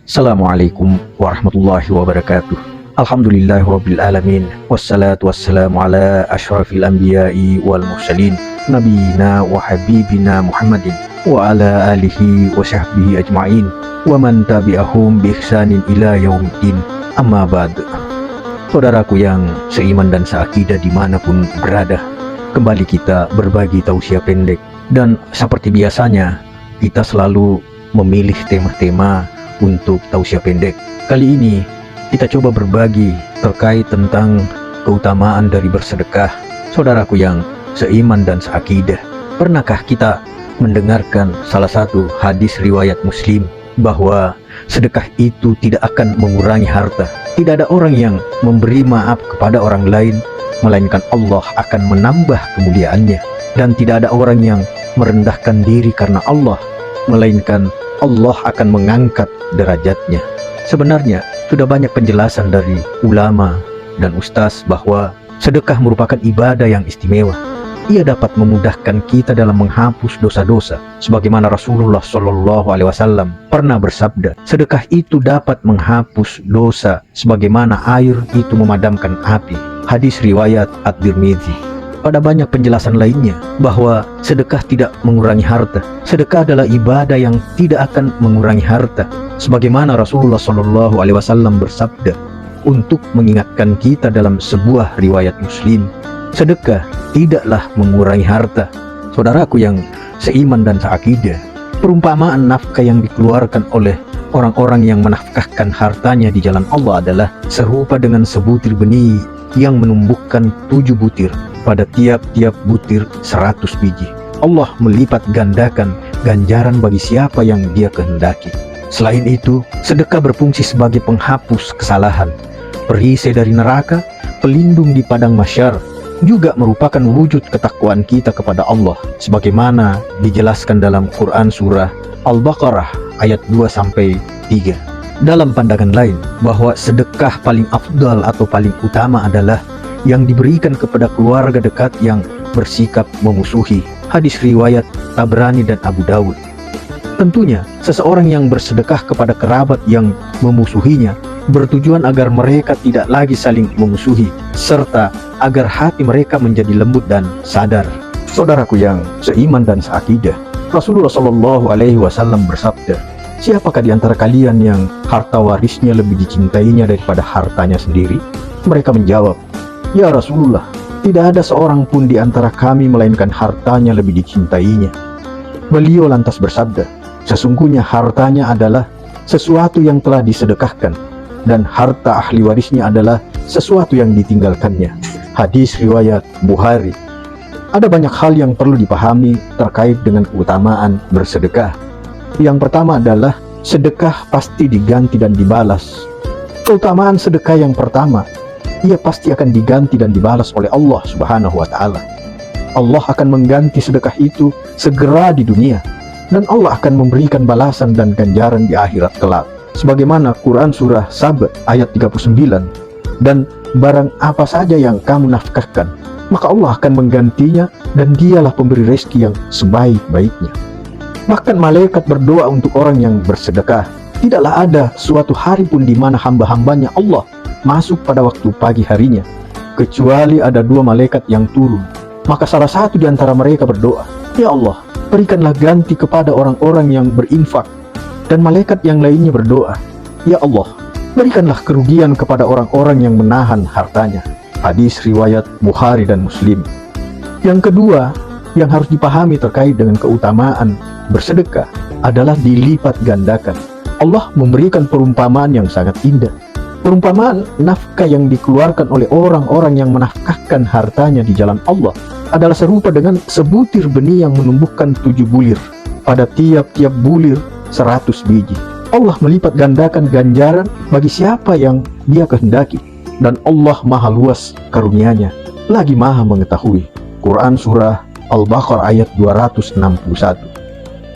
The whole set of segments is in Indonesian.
Assalamualaikum warahmatullahi wabarakatuh. Alhamdulillahirabbil alamin. Wassalatu wassalamu ala asyrafil anbiya'i wal mursalin nabiyina wa habibina Muhammadin wa ala alihi wa sahbihi ajma'in wa man tabi'ahum bi ihsanin ila yaumiddin. Amma ba'd. Saudaraku yang seiman dan seakidah dimanapun berada, kembali kita berbagi tausiah pendek. Dan seperti biasanya, kita selalu memilih tema-tema untuk tausiah pendek. Kali ini kita coba berbagi terkait tentang keutamaan dari bersedekah. Saudaraku yang seiman dan seakidah, pernahkah kita mendengarkan salah satu hadis riwayat Muslim bahwa sedekah itu tidak akan mengurangi harta? Tidak ada orang yang memberi maaf kepada orang lain melainkan Allah akan menambah kemuliaannya, dan tidak ada orang yang merendahkan diri karena Allah melainkan Allah akan mengangkat derajatnya. Sebenarnya sudah banyak penjelasan dari ulama dan ustaz bahwa sedekah merupakan ibadah yang istimewa. Ia dapat memudahkan kita dalam menghapus dosa-dosa, sebagaimana Rasulullah SAW pernah bersabda, sedekah itu dapat menghapus dosa sebagaimana air itu memadamkan api. Hadis riwayat At-Tirmidzi. Pada banyak penjelasan lainnya bahwa sedekah tidak mengurangi harta. Sedekah adalah ibadah yang tidak akan mengurangi harta, sebagaimana Rasulullah SAW bersabda untuk mengingatkan kita dalam sebuah riwayat Muslim, sedekah tidaklah mengurangi harta. Saudaraku yang seiman dan seakidah, perumpamaan nafkah yang dikeluarkan oleh orang-orang yang menafkahkan hartanya di jalan Allah adalah serupa dengan sebutir benih yang menumbuhkan 7 butir. Pada tiap-tiap butir 100 biji. Allah melipat gandakan ganjaran bagi siapa yang Dia kehendaki. Selain itu, sedekah berfungsi sebagai penghapus kesalahan, perisai dari neraka, pelindung di padang mahsyar, juga merupakan wujud ketakwaan kita kepada Allah, sebagaimana dijelaskan dalam Quran surah Al-Baqarah ayat 2-3. Dalam pandangan lain, bahwa sedekah paling afdal atau paling utama adalah yang diberikan kepada keluarga dekat yang bersikap memusuhi. Hadis riwayat Tabrani dan Abu Dawud. Tentunya seseorang yang bersedekah kepada kerabat yang memusuhinya bertujuan agar mereka tidak lagi saling memusuhi, serta agar hati mereka menjadi lembut dan sadar. Saudaraku yang seiman dan seakidah, Rasulullah SAW bersabda, siapakah di antara kalian yang harta warisnya lebih dicintainya daripada hartanya sendiri? Mereka menjawab, ya Rasulullah, tidak ada seorang pun di antara kami melainkan hartanya lebih dicintainya. Beliau lantas bersabda, sesungguhnya hartanya adalah sesuatu yang telah disedekahkan, dan harta ahli warisnya adalah sesuatu yang ditinggalkannya. Hadis riwayat Bukhari. Ada banyak hal yang perlu dipahami terkait dengan keutamaan bersedekah. Yang pertama adalah sedekah pasti diganti dan dibalas. Keutamaan sedekah yang pertama, ia pasti akan diganti dan dibalas oleh Allah Subhanahu wa Ta'ala. Allah akan mengganti sedekah itu segera di dunia, dan Allah akan memberikan balasan dan ganjaran di akhirat kelak. Sebagaimana Quran surah Saba ayat 39, dan barang apa saja yang kamu nafkahkan, maka Allah akan menggantinya, dan Dialah pemberi rezeki yang sebaik-baiknya. Bahkan malaikat berdoa untuk orang yang bersedekah. Tidaklah ada suatu hari pun di mana hamba-hambanya Allah masuk pada waktu pagi harinya, kecuali ada 2 malaikat yang turun. Maka salah satu di antara mereka berdoa, ya Allah, berikanlah ganti kepada orang-orang yang berinfak. Dan malaikat yang lainnya berdoa, ya Allah, berikanlah kerugian kepada orang-orang yang menahan hartanya. Hadis riwayat Bukhari dan Muslim. Yang kedua yang harus dipahami terkait dengan keutamaan bersedekah adalah dilipat gandakan. Allah memberikan perumpamaan yang sangat indah. Perumpamaan nafkah yang dikeluarkan oleh orang-orang yang menafkahkan hartanya di jalan Allah adalah serupa dengan sebutir benih yang menumbuhkan 7 bulir. Pada tiap-tiap bulir 100 biji. Allah melipat gandakan ganjaran bagi siapa yang Dia kehendaki. Dan Allah maha luas karunia-Nya, lagi maha mengetahui. Quran surah Al-Baqarah ayat 261.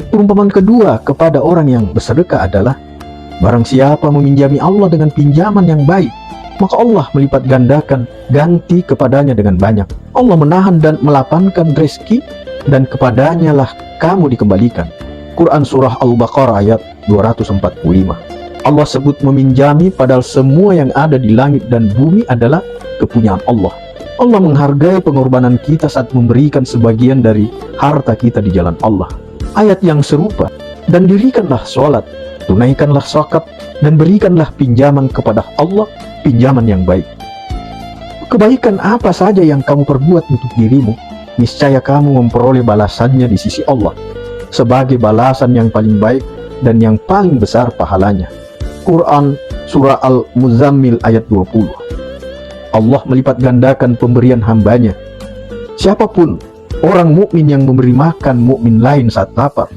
Perumpamaan kedua kepada orang yang bersedekah adalah, barang siapa meminjami Allah dengan pinjaman yang baik, maka Allah melipat gandakan ganti kepadanya dengan banyak. Allah menahan dan melapangkan rezeki, dan kepadanya lah kamu dikembalikan. Quran surah Al-Baqarah ayat 245. Allah sebut meminjami, padahal semua yang ada di langit dan bumi adalah kepunyaan Allah. Allah menghargai pengorbanan kita saat memberikan sebagian dari harta kita di jalan Allah. Ayat yang serupa, dan dirikanlah sholat, tunaikanlah zakat, dan berikanlah pinjaman kepada Allah, pinjaman yang baik. Kebaikan apa saja yang kamu perbuat untuk dirimu, niscaya kamu memperoleh balasannya di sisi Allah, sebagai balasan yang paling baik dan yang paling besar pahalanya. Quran Surah Al-Muzammil ayat 20. Allah melipat gandakan pemberian hambanya. Siapapun orang mukmin yang memberi makan mukmin lain saat lapar,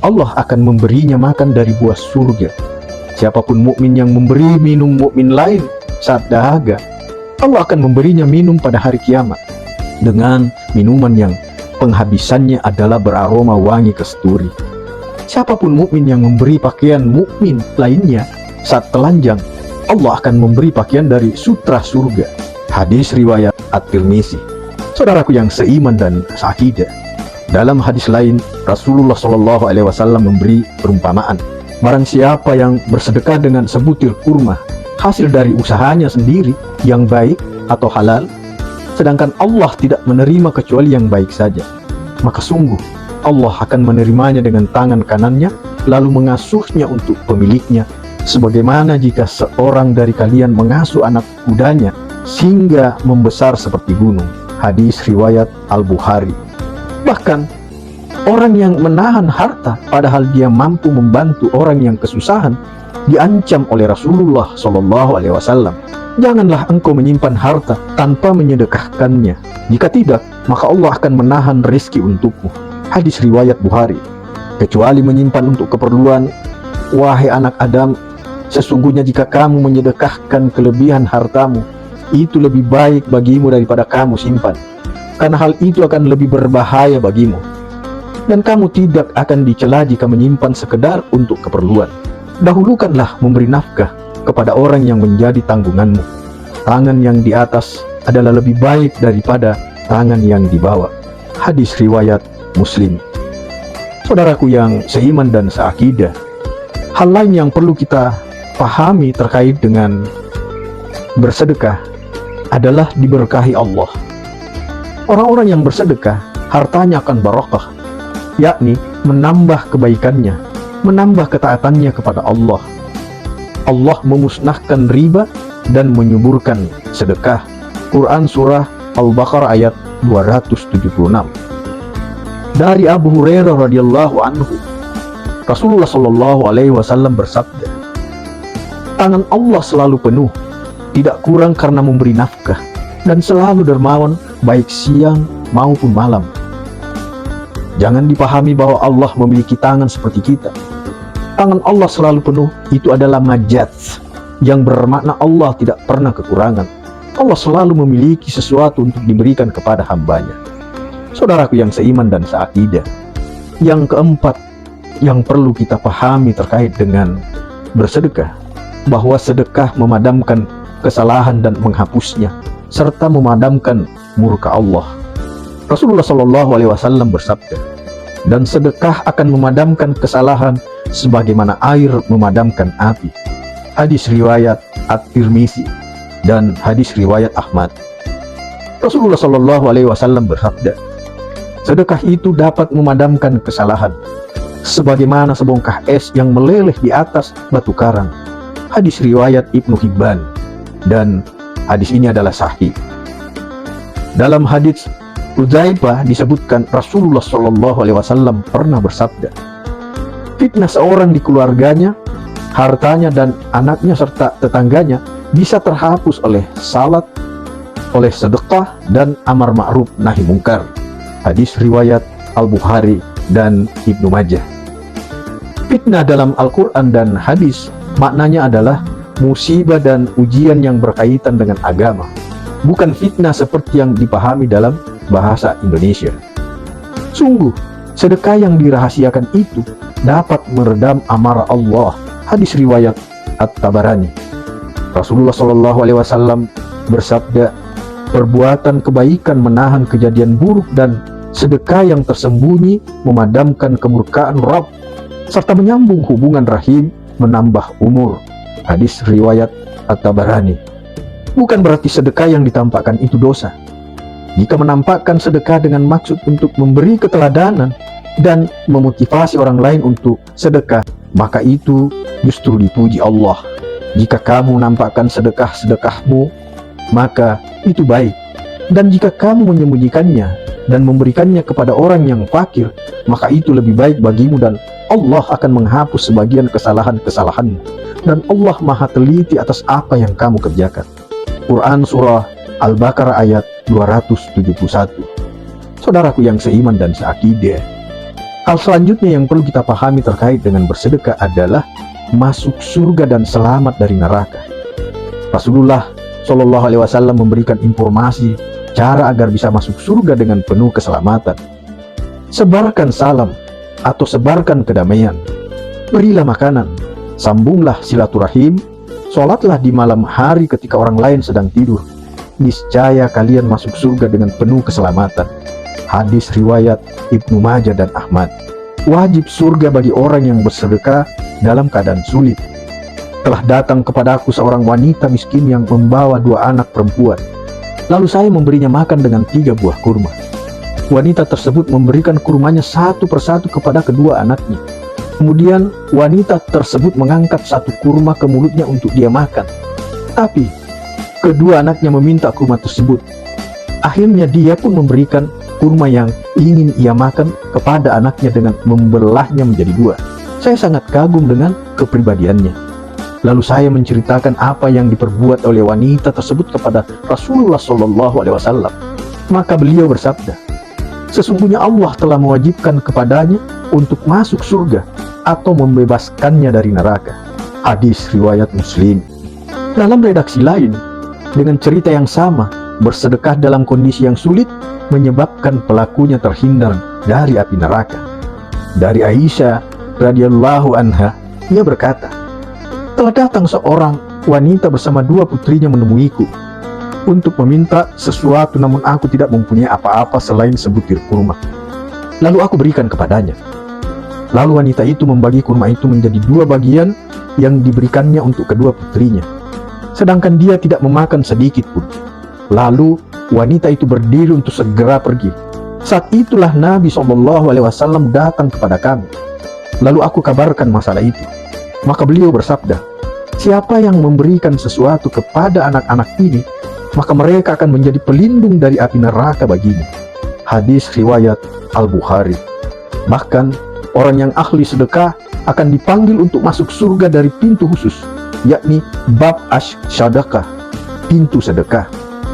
Allah akan memberinya makan dari buah surga. Siapapun mukmin yang memberi minum mukmin lain saat dahaga, Allah akan memberinya minum pada hari kiamat dengan minuman yang penghabisannya adalah beraroma wangi kasturi. Siapapun mukmin yang memberi pakaian mukmin lainnya saat telanjang, Allah akan memberi pakaian dari sutra surga. Hadis riwayat At-Tirmizi. Saudaraku yang seiman dan seakidah, dalam hadis lain Rasulullah SAW memberi perumpamaan. Barang siapa yang bersedekah dengan sebutir kurma hasil dari usahanya sendiri yang baik atau halal, sedangkan Allah tidak menerima kecuali yang baik saja, maka sungguh Allah akan menerimanya dengan tangan kanannya, lalu mengasuhnya untuk pemiliknya, sebagaimana jika seorang dari kalian mengasuh anak kudanya sehingga membesar seperti gunung. Hadis riwayat Al-Bukhari. Bahkan orang yang menahan harta padahal dia mampu membantu orang yang kesusahan diancam oleh Rasulullah SAW. Janganlah engkau menyimpan harta tanpa menyedekahkannya. Jika tidak, maka Allah akan menahan rezeki untukmu. Hadis riwayat Bukhari. Kecuali menyimpan untuk keperluan, wahai anak Adam, sesungguhnya jika kamu menyedekahkan kelebihan hartamu, itu lebih baik bagimu daripada kamu simpan, karena hal itu akan lebih berbahaya bagimu. Dan kamu tidak akan dicela jika menyimpan sekedar untuk keperluan. Dahulukanlah memberi nafkah kepada orang yang menjadi tanggunganmu. Tangan yang di atas adalah lebih baik daripada tangan yang di bawah. Hadis riwayat Muslim. Saudaraku yang seiman dan seakidah, hal lain yang perlu kita pahami terkait dengan bersedekah adalah diberkahi Allah. Orang-orang yang bersedekah, hartanya akan barokah, yakni menambah kebaikannya, menambah ketaatannya kepada Allah. Allah memusnahkan riba dan menyuburkan sedekah. Quran Surah Al-Baqarah ayat 276. Dari Abu Hurairah radhiyallahu anhu, Rasulullah SAW bersabda, tangan Allah selalu penuh, tidak kurang karena memberi nafkah, dan selalu dermawan baik siang maupun malam. Jangan dipahami bahwa Allah memiliki tangan seperti kita. Tangan Allah selalu penuh itu adalah majaz, yang bermakna Allah tidak pernah kekurangan. Allah selalu memiliki sesuatu untuk diberikan kepada hambanya. Saudaraku yang seiman dan seakidah, yang keempat yang perlu kita pahami terkait dengan bersedekah, bahwa sedekah memadamkan kesalahan dan menghapusnya, serta memadamkan murka Allah. Rasulullah SAW bersabda, dan sedekah akan memadamkan kesalahan sebagaimana air memadamkan api. Hadis riwayat At-Tirmizi dan hadis riwayat Ahmad. Rasulullah SAW bersabda, sedekah itu dapat memadamkan kesalahan sebagaimana sebongkah es yang meleleh di atas batu karang. Hadis riwayat Ibnu Hibban, dan hadis ini adalah sahih. Dalam hadis Hudzaifah disebutkan Rasulullah SAW pernah bersabda, fitnah seorang di keluarganya, hartanya dan anaknya serta tetangganya bisa terhapus oleh salat, oleh sedekah dan amar ma'ruf nahi mungkar. Hadis riwayat Al-Bukhari dan Ibnu Majah. Fitnah dalam Al-Quran dan hadis maknanya adalah musibah dan ujian yang berkaitan dengan agama, bukan fitnah seperti yang dipahami dalam bahasa Indonesia. Sungguh, sedekah yang dirahasiakan itu dapat meredam amarah Allah. Hadis riwayat At-Tabarani. Rasulullah SAW bersabda, perbuatan kebaikan menahan kejadian buruk dan sedekah yang tersembunyi memadamkan kemurkaan Rabb serta menyambung hubungan rahim menambah umur. Hadis riwayat At-Tabarani. Bukan berarti sedekah yang ditampakkan itu dosa. Jika menampakkan sedekah dengan maksud untuk memberi keteladanan dan memotivasi orang lain untuk sedekah, maka itu justru dipuji Allah. Jika kamu menampakkan sedekahmu, maka itu baik. Dan jika kamu menyembunyikannya dan memberikannya kepada orang yang fakir, maka itu lebih baik bagimu dan Allah akan menghapus sebagian kesalahan-kesalahanmu. Dan Allah maha teliti atas apa yang kamu kerjakan. Quran Surah Al-Baqarah ayat 271. Saudaraku yang seiman dan seakidah, hal selanjutnya yang perlu kita pahami terkait dengan bersedekah adalah masuk surga dan selamat dari neraka. Rasulullah Shallallahu Alaihi Wasallam memberikan informasi cara agar bisa masuk surga dengan penuh keselamatan. Sebarkan salam atau sebarkan kedamaian, berilah makanan, sambunglah silaturahim, sholatlah di malam hari ketika orang lain sedang tidur. Niscaya kalian masuk surga dengan penuh keselamatan. Hadis riwayat Ibnu Majah dan Ahmad. Wajib surga bagi orang yang bersedekah dalam keadaan sulit. Telah datang kepadaku seorang wanita miskin yang membawa 2 anak perempuan. Lalu saya memberinya makan dengan 3 buah kurma. Wanita tersebut memberikan kurmanya satu persatu kepada kedua anaknya. Kemudian wanita tersebut mengangkat 1 kurma ke mulutnya untuk dia makan. Tapi kedua anaknya meminta kurma tersebut. Akhirnya dia pun memberikan kurma yang ingin ia makan kepada anaknya dengan membelahnya menjadi 2. Saya sangat kagum dengan kepribadiannya. Lalu saya menceritakan apa yang diperbuat oleh wanita tersebut kepada Rasulullah Shallallahu Alaihi Wasallam. Maka beliau bersabda, sesungguhnya Allah telah mewajibkan kepadanya untuk masuk surga atau membebaskannya dari neraka. Hadis riwayat Muslim. Dalam redaksi lain, dengan cerita yang sama, bersedekah dalam kondisi yang sulit menyebabkan pelakunya terhindar dari api neraka. Dari Aisyah radhiyallahu anha, ia berkata, telah datang seorang wanita bersama 2 putrinya menemuiku untuk meminta sesuatu, namun aku tidak mempunyai apa-apa selain sebutir kurma. Lalu aku berikan kepadanya. Lalu wanita itu membagi kurma itu menjadi 2 bagian yang diberikannya untuk kedua putrinya, sedangkan dia tidak memakan sedikit pun. Lalu wanita itu berdiri untuk segera pergi. Saat itulah Nabi SAW datang kepada kami. Lalu aku kabarkan masalah itu. Maka beliau bersabda, siapa yang memberikan sesuatu kepada anak-anak ini, maka mereka akan menjadi pelindung dari api neraka baginya. Hadis riwayat Al-Bukhari. Bahkan orang yang ahli sedekah akan dipanggil untuk masuk surga dari pintu khusus, yakni bab asy-syadaqah, pintu sedekah.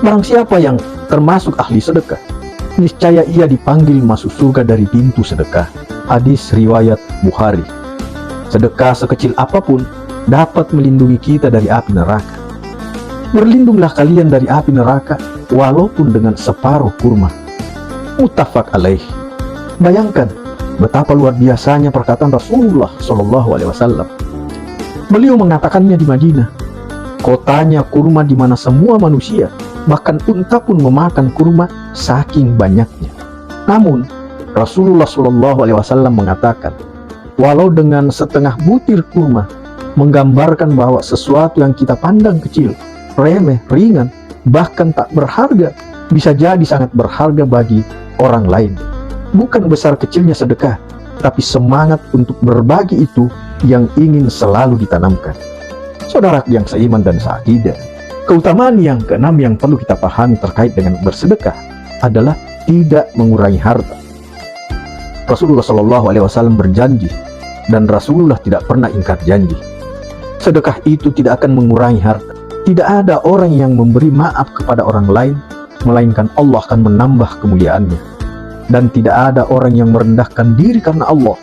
Barang siapa yang termasuk ahli sedekah, niscaya ia dipanggil masuk surga dari pintu sedekah. Hadis riwayat Bukhari. Sedekah sekecil apapun dapat melindungi kita dari api neraka. Berlindunglah kalian dari api neraka walaupun dengan separuh kurma. Muttafaq alaih. Bayangkan betapa luar biasanya perkataan Rasulullah SAW. Beliau mengatakannya di Madinah, kotanya kurma di mana semua manusia, bahkan unta pun memakan kurma saking banyaknya. Namun Rasulullah SAW mengatakan, walau dengan setengah butir kurma, menggambarkan bahwa sesuatu yang kita pandang kecil, remeh, ringan, bahkan tak berharga, bisa jadi sangat berharga bagi orang lain. Bukan besar kecilnya sedekah, tapi semangat untuk berbagi itu yang ingin selalu ditanamkan. Saudara yang seiman dan seakidah, keutamaan yang keenam yang perlu kita pahami terkait dengan bersedekah adalah tidak mengurangi harta. Rasulullah SAW berjanji, dan Rasulullah tidak pernah ingkar janji. Sedekah itu tidak akan mengurangi harta. Tidak ada orang yang memberi maaf kepada orang lain, melainkan Allah akan menambah kemuliaannya. Dan tidak ada orang yang merendahkan diri karena Allah,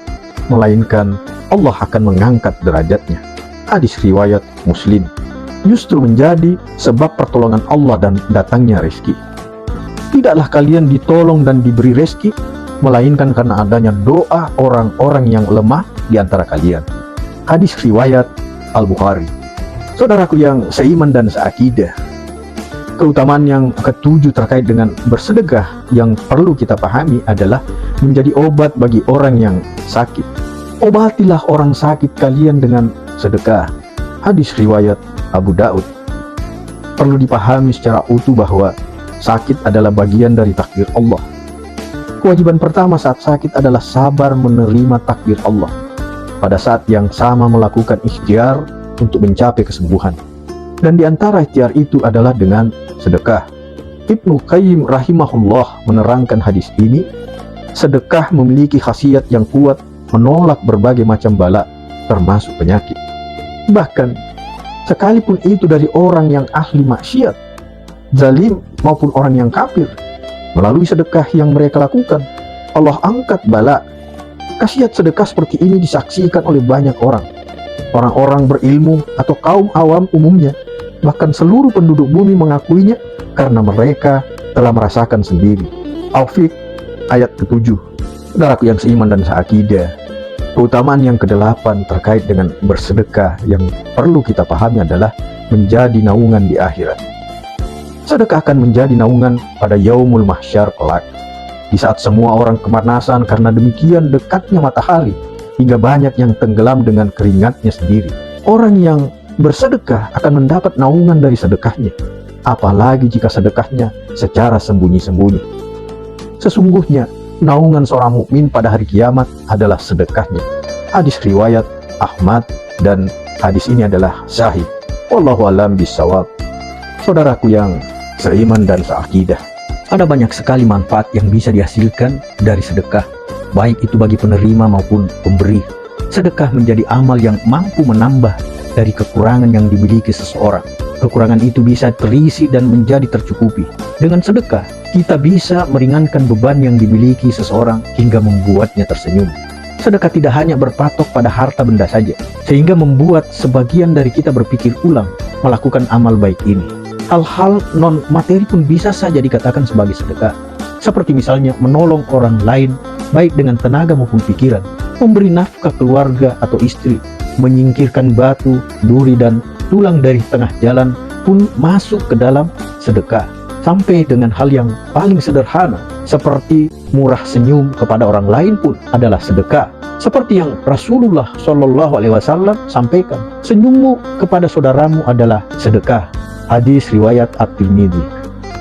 melainkan Allah akan mengangkat derajatnya. Hadis riwayat Muslim. Justru menjadi sebab pertolongan Allah dan datangnya rezeki. Tidaklah kalian ditolong dan diberi rezeki, melainkan karena adanya doa orang-orang yang lemah di antara kalian. Hadis riwayat Al-Bukhari. Saudaraku yang seiman dan seakidah, keutamaan yang ketujuh terkait dengan bersedekah yang perlu kita pahami adalah menjadi obat bagi orang yang sakit. Obatilah orang sakit kalian dengan sedekah. Hadis riwayat Abu Daud. Perlu dipahami secara utuh bahwa sakit adalah bagian dari takdir Allah. Kewajiban pertama saat sakit adalah sabar menerima takdir Allah. Pada saat yang sama melakukan ikhtiar untuk mencapai kesembuhan. Dan di antara ikhtiar itu adalah dengan sedekah. Ibnu Qayyim rahimahullah menerangkan hadis ini, sedekah memiliki khasiat yang kuat menolak berbagai macam bala, termasuk penyakit. Bahkan, sekalipun itu dari orang yang ahli maksiat, zalim maupun orang yang kafir, melalui sedekah yang mereka lakukan, Allah angkat bala. Khasiat sedekah seperti ini disaksikan oleh banyak orang. Orang-orang berilmu atau kaum awam umumnya, bahkan seluruh penduduk bumi mengakuinya karena mereka telah merasakan sendiri. Al-Fiqh ayat ke-7. Saudaraku yang seiman dan seakidah, keutamaan yang ke-8 terkait dengan bersedekah yang perlu kita pahami adalah menjadi naungan di akhirat. Sedekah akan menjadi naungan pada yaumul mahsyar kelak, di saat semua orang kemanasan karena demikian dekatnya matahari, hingga banyak yang tenggelam dengan keringatnya sendiri. Orang yang bersedekah akan mendapat naungan dari sedekahnya, apalagi jika sedekahnya secara sembunyi-sembunyi. Sesungguhnya naungan seorang mukmin pada hari kiamat adalah sedekahnya. Hadis riwayat Ahmad, dan hadis ini adalah sahih. Wallahu a'lam bishawab. Saudaraku yang seiman dan seakidah, ada banyak sekali manfaat yang bisa dihasilkan dari sedekah, baik itu bagi penerima maupun pemberi. Sedekah menjadi amal yang mampu menambah dari kekurangan yang dimiliki seseorang. Kekurangan itu bisa terisi dan menjadi tercukupi. Dengan sedekah, kita bisa meringankan beban yang dimiliki seseorang hingga membuatnya tersenyum. Sedekah tidak hanya berpatok pada harta benda saja, sehingga membuat sebagian dari kita berpikir ulang melakukan amal baik ini. Hal-hal non-materi pun bisa saja dikatakan sebagai sedekah, seperti misalnya menolong orang lain, baik dengan tenaga maupun pikiran, memberi nafkah keluarga atau istri, menyingkirkan batu, duri, dan tulang dari tengah jalan pun masuk ke dalam sedekah. Sampai dengan hal yang paling sederhana seperti murah senyum kepada orang lain pun adalah sedekah. Seperti yang Rasulullah SAW sampaikan, senyummu kepada saudaramu adalah sedekah. Hadis riwayat At-Tirmidzi.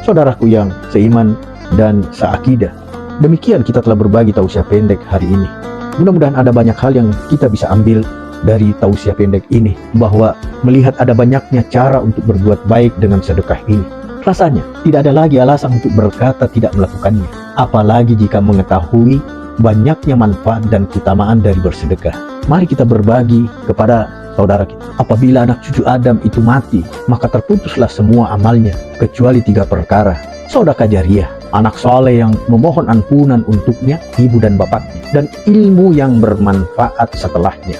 Saudaraku yang seiman dan seakidah, demikian kita telah berbagi tausiah pendek hari ini. Mudah-mudahan ada banyak hal yang kita bisa ambil dari tausiah pendek ini, bahwa melihat ada banyaknya cara untuk berbuat baik dengan sedekah ini, rasanya tidak ada lagi alasan untuk berkata tidak melakukannya, apalagi jika mengetahui banyaknya manfaat dan keutamaan dari bersedekah. Mari kita berbagi kepada saudara kita. Apabila anak cucu Adam itu mati, maka terputuslah semua amalnya kecuali 3 perkara: sedekah jariyah, anak soleh yang memohon ampunan untuknya, ibu dan bapaknya, dan ilmu yang bermanfaat setelahnya.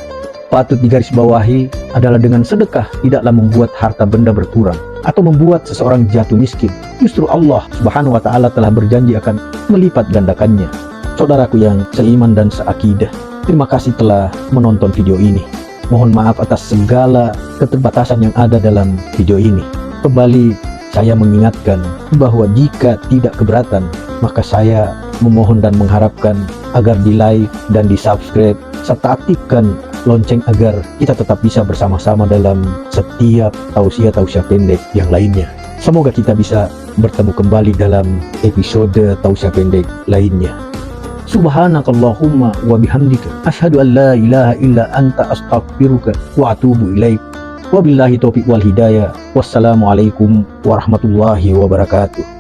Patut digarisbawahi adalah dengan sedekah tidaklah membuat harta benda berkurang atau membuat seseorang jatuh miskin. Justru Allah Subhanahu wa Ta'ala telah berjanji akan melipat gandakannya. Saudaraku yang seiman dan seakidah, terima kasih telah menonton video ini. Mohon maaf atas segala keterbatasan yang ada dalam video ini. Kembali saya mengingatkan bahwa jika tidak keberatan, maka saya memohon dan mengharapkan agar di like dan di subscribe, serta aktifkan lonceng agar kita tetap bisa bersama-sama dalam setiap tausiah-tausiah pendek yang lainnya. Semoga kita bisa bertemu kembali dalam episode tausiah pendek lainnya. Subhanakallahumma wa bihamdika asyhadu an la ilaha illa anta astaghfiruka wa atubu ilaik. Wabillahi taufiq wal hidayah. Wassalamualaikum warahmatullahi wabarakatuh.